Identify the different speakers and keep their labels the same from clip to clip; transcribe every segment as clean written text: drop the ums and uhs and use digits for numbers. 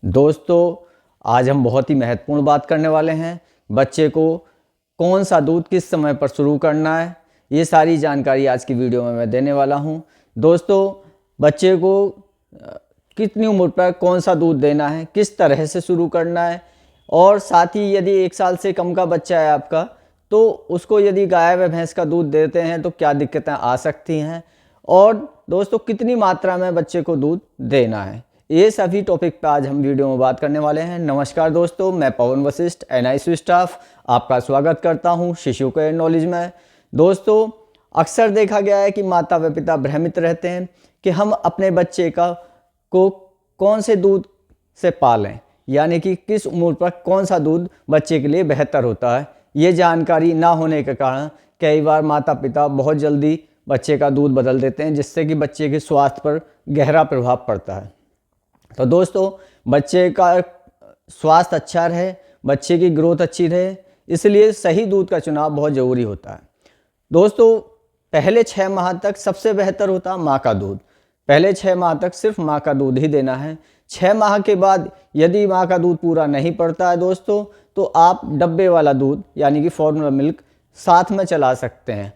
Speaker 1: दोस्तों, आज हम बहुत ही महत्वपूर्ण बात करने वाले हैं। बच्चे को कौन सा दूध किस समय पर शुरू करना है, ये सारी जानकारी आज की वीडियो में मैं देने वाला हूं। दोस्तों, बच्चे को कितनी उम्र पर कौन सा दूध देना है, किस तरह से शुरू करना है, और साथ ही यदि 1 साल से कम का बच्चा है आपका, तो उसको यदि गाय व भैंस का दूध देते हैं तो क्या दिक्कतें आ सकती हैं, और दोस्तों कितनी मात्रा में बच्चे को दूध देना है, ये सभी टॉपिक पर आज हम वीडियो में बात करने वाले हैं। नमस्कार दोस्तों, मैं पवन वशिष्ठ NIC स्टाफ आपका स्वागत करता हूं शिशु केयर नॉलेज में। दोस्तों, अक्सर देखा गया है कि माता व पिता भ्रमित रहते हैं कि हम अपने बच्चे को कौन से दूध से पालें, यानी कि किस उम्र पर कौन सा दूध बच्चे के लिए बेहतर होता है। ये जानकारी ना होने के कारण कई बार माता पिता बहुत जल्दी बच्चे का दूध बदल देते हैं, जिससे कि बच्चे के स्वास्थ्य पर गहरा प्रभाव पड़ता है। तो दोस्तों, बच्चे का स्वास्थ्य अच्छा रहे, बच्चे की ग्रोथ अच्छी रहे, इसलिए सही दूध का चुनाव बहुत ज़रूरी होता है। दोस्तों, पहले 6 माह तक सबसे बेहतर होता है माँ का दूध। पहले 6 माह तक सिर्फ माँ का दूध ही देना है। 6 माह के बाद यदि माँ का दूध पूरा नहीं पड़ता है दोस्तों, तो आप डब्बे वाला दूध यानी कि फॉर्मूला मिल्क साथ में चला सकते हैं।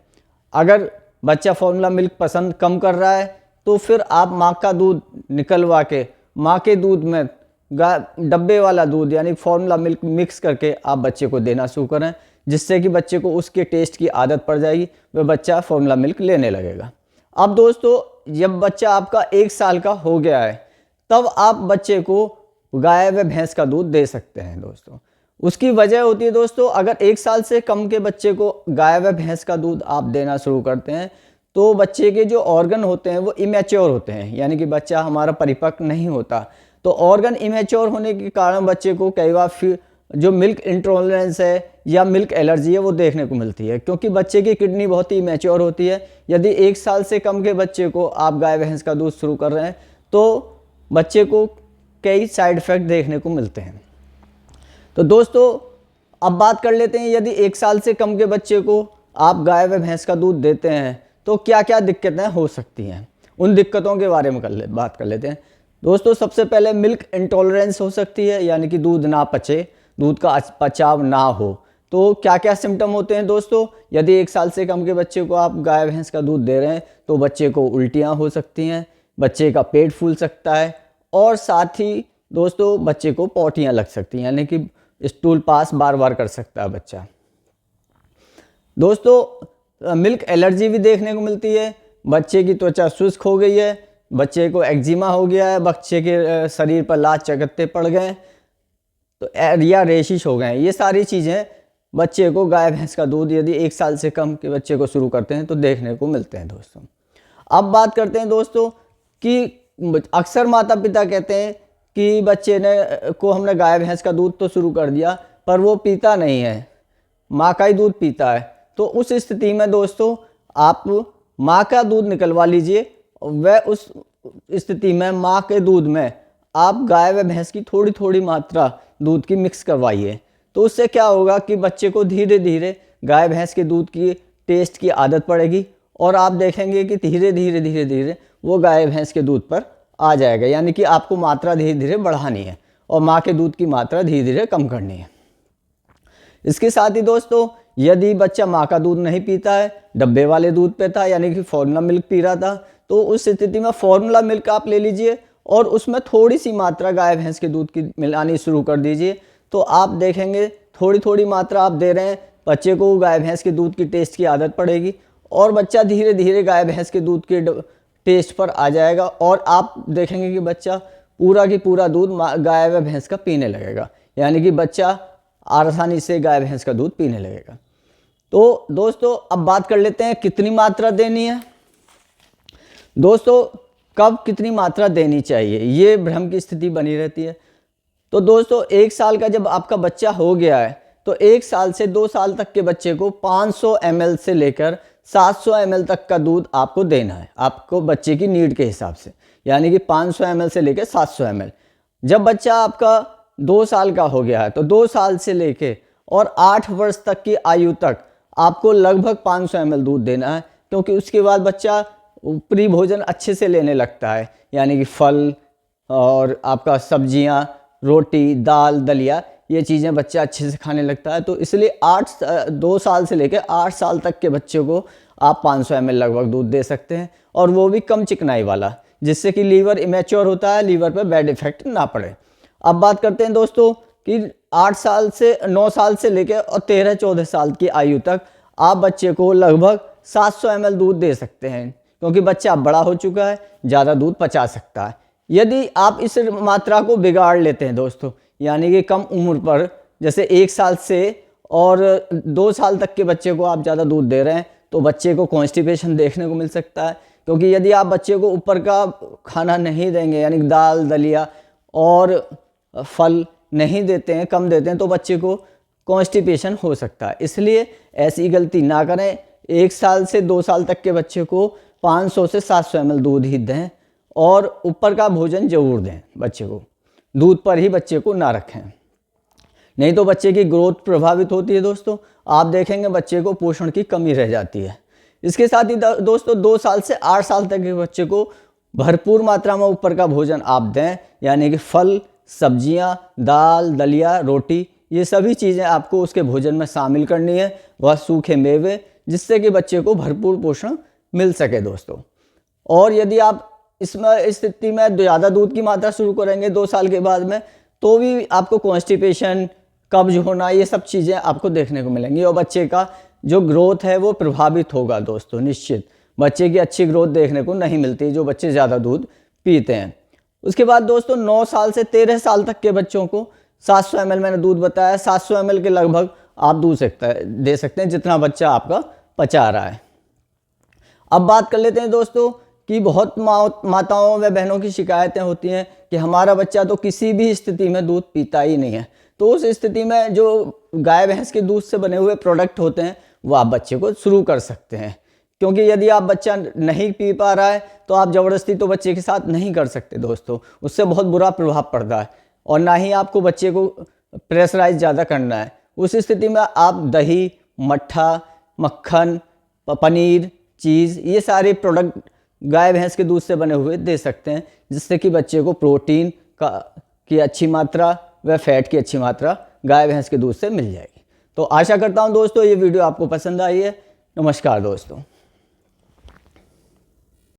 Speaker 1: अगर बच्चा फॉर्मूला मिल्क पसंद कम कर रहा है तो फिर आप माँ का दूध निकलवा के माँ के दूध में डब्बे वाला दूध यानी फॉर्मूला मिल्क मिक्स करके आप बच्चे को देना शुरू करें, जिससे कि बच्चे को उसके टेस्ट की आदत पड़ जाएगी, वह बच्चा फॉर्मूला मिल्क लेने लगेगा। अब दोस्तों, जब बच्चा आपका 1 साल का हो गया है, तब आप बच्चे को गाय व भैंस का दूध दे सकते हैं। दोस्तों, उसकी वजह होती है दोस्तों, अगर 1 साल से कम के बच्चे को गाय व भैंस का दूध आप देना शुरू करते हैं तो बच्चे के जो ऑर्गन होते हैं वो इमेच्योर होते हैं, यानी कि बच्चा हमारा परिपक्व नहीं होता। तो ऑर्गन इमेच्योर होने के कारण बच्चे को कई बार फिर जो मिल्क इंटॉलरेंस है या मिल्क एलर्जी है वो देखने को मिलती है, क्योंकि बच्चे की किडनी बहुत ही इमेच्योर होती है। यदि 1 साल से कम के बच्चे को आप गाय भैंस का दूध शुरू कर रहे हैं तो बच्चे को कई साइड इफ़ेक्ट देखने को मिलते हैं। तो दोस्तों, अब बात कर लेते हैं, यदि 1 साल से कम के बच्चे को आप गाय व भैंस का दूध देते हैं तो क्या क्या दिक्कतें हो सकती हैं, उन दिक्कतों के बारे में बात कर लेते हैं। दोस्तों, सबसे पहले मिल्क इंटॉलरेंस हो सकती है, यानी कि दूध ना पचे, दूध का पचाव ना हो। तो क्या क्या सिम्टम होते हैं दोस्तों, यदि 1 साल से कम के बच्चे को आप गाय भैंस का दूध दे रहे हैं तो बच्चे को उल्टियाँ हो सकती हैं, बच्चे का पेट फूल सकता है, और साथ ही दोस्तों बच्चे को पॉटियाँ लग सकती हैं, यानी कि स्टूल पास बार बार कर सकता है बच्चा। दोस्तों, मिल्क एलर्जी भी देखने को मिलती है, बच्चे की त्वचा शुष्क हो गई है, बच्चे को एक्जिमा हो गया है, बच्चे के शरीर पर लाल चकत्ते पड़ गए तो या रेशिश हो गए। ये सारी चीज़ें बच्चे को गाय भैंस का दूध यदि 1 साल से कम के बच्चे को शुरू करते हैं तो देखने को मिलते हैं। दोस्तों, अब बात करते हैं दोस्तों कि अक्सर माता पिता कहते हैं कि बच्चे को हमने गाय भैंस का दूध तो शुरू कर दिया पर वो पीता नहीं है, माँ का ही दूध पीता है। तो उस स्थिति में दोस्तों आप माँ का दूध निकलवा लीजिए, वह उस स्थिति में माँ के दूध में आप गाय व भैंस की थोड़ी थोड़ी मात्रा दूध की मिक्स करवाइए। तो उससे क्या होगा कि बच्चे को धीरे धीरे गाय भैंस के दूध की टेस्ट की आदत पड़ेगी, और आप देखेंगे कि धीरे धीरे वो गाय भैंस के दूध पर आ जाएगा, यानी कि आपको मात्रा धीरे धीरे बढ़ानी है और माँ के दूध की मात्रा धीरे धीरे कम करनी है। इसके साथ ही दोस्तों, यदि बच्चा माँ का दूध नहीं पीता है, डब्बे वाले दूध पे था, यानी कि फॉर्मूला मिल्क पी रहा था, तो उस स्थिति में फॉर्मूला मिल्क आप ले लीजिए और उसमें थोड़ी सी मात्रा गाय भैंस के दूध की मिलानी शुरू कर दीजिए। तो आप देखेंगे थोड़ी थोड़ी मात्रा आप दे रहे हैं, बच्चे को गाय भैंस के दूध की टेस्ट की आदत पड़ेगी और बच्चा धीरे धीरे गाय भैंस के दूध के टेस्ट पर आ जाएगा, और आप देखेंगे कि बच्चा पूरा की पूरा दूध गाय व भैंस का पीने लगेगा, यानी कि बच्चा आसानी से गाय भैंस का दूध पीने लगेगा। तो दोस्तों, अब बात कर लेते हैं कितनी मात्रा देनी है। दोस्तों, कब कितनी मात्रा देनी चाहिए, ये भ्रम की स्थिति बनी रहती है। तो दोस्तों, 1 साल का जब आपका बच्चा हो गया है तो 1 साल से 2 साल तक के बच्चे को 500 ml से लेकर 700 ml तक का दूध आपको देना है, आपको बच्चे की नीड के हिसाब से, यानी कि 500 ml से लेकर 700 ml। जब बच्चा आपका 2 साल का हो गया है तो 2 साल से लेके और 8 वर्ष तक की आयु तक आपको लगभग 500 ml दूध देना है, क्योंकि उसके बाद बच्चा ऊपरी भोजन अच्छे से लेने लगता है, यानी कि फल और आपका सब्जियां, रोटी, दाल, दलिया, ये चीज़ें बच्चा अच्छे से खाने लगता है। तो इसलिए 2 साल से लेकर 8 साल तक के बच्चे को आप 500 ml लगभग दूध दे सकते हैं, और वो भी कम चिकनाई वाला, जिससे कि लीवर इमेच्योर होता है, लीवर पर बैड इफेक्ट ना पड़े। अब बात करते हैं दोस्तों कि 9 साल से लेकर और 13-14 साल की आयु तक आप बच्चे को लगभग 700 ml दूध दे सकते हैं, क्योंकि बच्चा अब बड़ा हो चुका है, ज़्यादा दूध पचा सकता है। यदि आप इस मात्रा को बिगाड़ लेते हैं दोस्तों, यानी कि कम उम्र पर, जैसे 1 साल से और 2 साल तक के बच्चे को आप ज़्यादा दूध दे रहे हैं, तो बच्चे को कॉन्स्टिपेशन देखने को मिल सकता है। क्योंकि यदि आप बच्चे को ऊपर का खाना नहीं देंगे, यानी दाल, दलिया और फल नहीं देते हैं, कम देते हैं, तो बच्चे को कॉन्स्टिपेशन हो सकता है। इसलिए ऐसी गलती ना करें। 1 साल से 2 साल तक के बच्चे को 500 से 700 ml दूध ही दें, और ऊपर का भोजन जरूर दें बच्चे को। दूध पर ही बच्चे को ना रखें, नहीं तो बच्चे की ग्रोथ प्रभावित होती है दोस्तों। आप देखेंगे बच्चे को पोषण की कमी रह जाती है। इसके साथ ही दोस्तों 2 साल से 8 साल तक के बच्चे को भरपूर मात्रा में ऊपर का भोजन आप दें, यानी कि फल, सब्जियां, दाल, दलिया, रोटी, ये सभी चीज़ें आपको उसके भोजन में शामिल करनी है, वह सूखे मेवे, जिससे कि बच्चे को भरपूर पोषण मिल सके दोस्तों। और यदि आप इस स्थिति में ज़्यादा दूध की मात्रा शुरू करेंगे 2 साल के बाद में, तो भी आपको कॉन्स्टिपेशन, कब्ज होना, ये सब चीज़ें आपको देखने को मिलेंगी, और बच्चे का जो ग्रोथ है वो प्रभावित होगा दोस्तों। निश्चित बच्चे की अच्छी ग्रोथ देखने को नहीं मिलती जो बच्चे ज़्यादा दूध पीते हैं। उसके बाद दोस्तों 9 साल से 13 साल तक के बच्चों को 700 ml मैंने दूध बताया, 700 ml के लगभग आप दूध दे सकते हैं, जितना बच्चा आपका पचा रहा है। अब बात कर लेते हैं दोस्तों कि बहुत माताओं व बहनों की शिकायतें होती हैं कि हमारा बच्चा तो किसी भी स्थिति में दूध पीता ही नहीं है। तो उस स्थिति में जो गाय भैंस के दूध से बने हुए प्रोडक्ट होते हैं वो आप बच्चे को शुरू कर सकते हैं, क्योंकि यदि आप बच्चा नहीं पी पा रहा है तो आप ज़बरदस्ती तो बच्चे के साथ नहीं कर सकते दोस्तों, उससे बहुत बुरा प्रभाव पड़ता है, और ना ही आपको बच्चे को प्रेशराइज ज़्यादा करना है। उस स्थिति में आप दही, मट्ठा, मक्खन, पनीर, चीज़, ये सारे प्रोडक्ट गाय भैंस के दूध से बने हुए दे सकते हैं, जिससे कि बच्चे को प्रोटीन की अच्छी मात्रा व फैट की अच्छी मात्रा गाय भैंस के दूध से मिल जाएगी। तो आशा करता हूं दोस्तों ये वीडियो आपको पसंद आई है। नमस्कार दोस्तों।